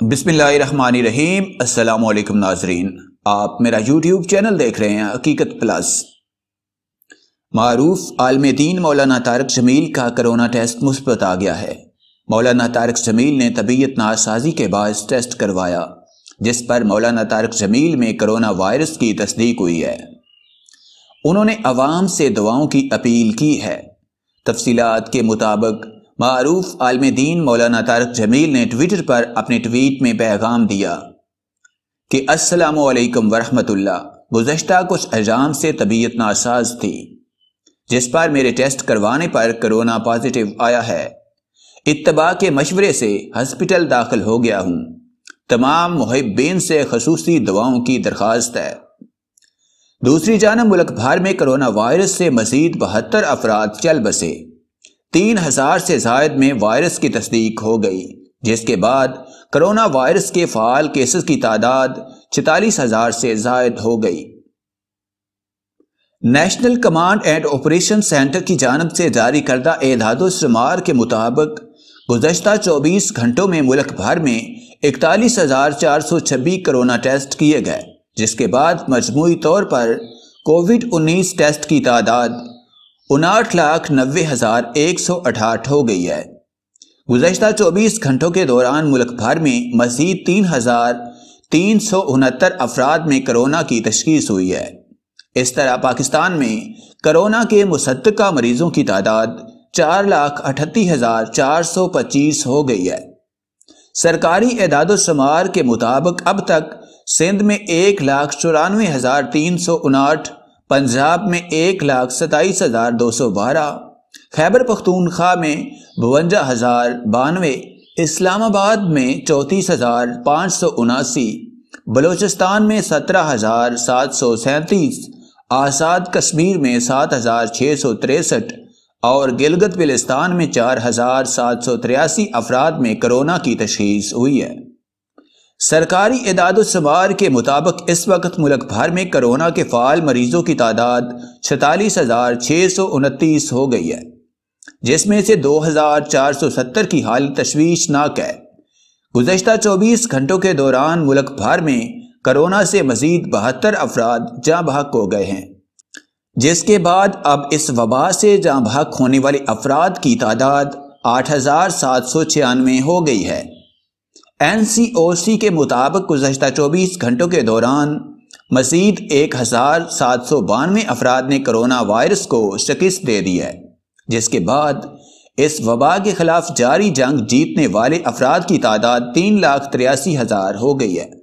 बिस्मिल्लाहिर्रहमानिर्रहीम। अस्सलाम वालेकुम नाजरीन, आप मेरा यूट्यूब चैनल देख रहे हैं हकीकत प्लस। मारूफ आलिम दीन मौलाना तारिक जमील का कोरोना टेस्ट मुस्बत आ गया है। मौलाना तारिक जमील ने तबीयत नासाजी के बाद टेस्ट करवाया, जिस पर मौलाना तारिक जमील में कोरोना वायरस की तस्दीक हुई है। उन्होंने अवाम से दुआओं की अपील की है। तफसीलात के मुताबिक मारूफ आलिम दीन मौलाना तारिक जमील ने ट्विटर पर अपने ट्वीट में पैगाम दिया कि अस्सलामु अलैकुम वरहमतुल्लाह। गुज़श्ता कुछ अय्याम से तबीयत नासाज थी, जिस पर मेरे टेस्ट करवाने पर कोरोना पॉजिटिव आया है। इत्तबा के मशवरे से हॉस्पिटल दाखिल हो गया हूँ। तमाम मुहिब्बीन से खसूसी दुआओं की दरख्वास्त है। दूसरी जानब मुल्क भर में कोरोना वायरस से मजीद 72 अफराद चल बसे। 3000 से ज़ायद में वायरस की तस्दीक हो गई, जिसके बाद कोरोना वायरस के फ़ाल केसेस की तादाद 44,000 से ज़ायद हो गई। National command and operation centre की जानिब से जारी करदा एदाद-ओ-शुमार के मुताबिक गुज़श्ता 24 घंटों में मुल्क भर में 41,426 कोरोना टेस्ट किए गए, जिसके बाद मजमूई तौर पर कोविड-19 टेस्ट की तादाद 59,90,168 हो गई है। गुज़श्ता 24 घंटों के दौरान मुल्क भर में मज़ीद 3,369 अफराद में कोरोना की तशख़ीस हुई है। इस तरह पाकिस्तान में कोरोना के मुसद्दक़ा मरीजों की तादाद 4,38,425 हो गई है। सरकारी एदाद-ओ-शुमार के मुताबिक अब तक सिंध में 1,94,359, पंजाब में 1,27,212, खैबर पख्तूनख्वा में 52,092, इस्लामाबाद में 34,579, बलोचिस्तान में 17,737, आज़ाद कश्मीर में 7,663 और गिलगित बिल्तिस्तान में 4,783 अफराद में कोरोना की तशख़ीस हुई है। सरकारी एदाद-ओ-शुमार के मुताबिक इस वक्त मुल्क भर में कोरोना के फ़ाल मरीजों की तादाद 46,629 हो गई है, जिसमें से 2,470 की हालत तशवीशनाक है। गुज़श्ता 24 घंटों के दौरान मुल्क भर में कोरोना से मज़ीद 72 अफराद जाँ बहक हो गए हैं, जिसके बाद अब इस वबा से जाँ बहक होने वाले अफराद की तादाद 8,796 हो गई है। NCOC के मुताबिक गुज़श्ता 24 घंटों के दौरान मज़ीद 1,792 अफराद ने कोरोना वायरस को शिकस्त दे दी है, जिसके बाद इस वबा के खिलाफ जारी जंग जीतने वाले अफराद की तादाद 3,83,000 हो गई है।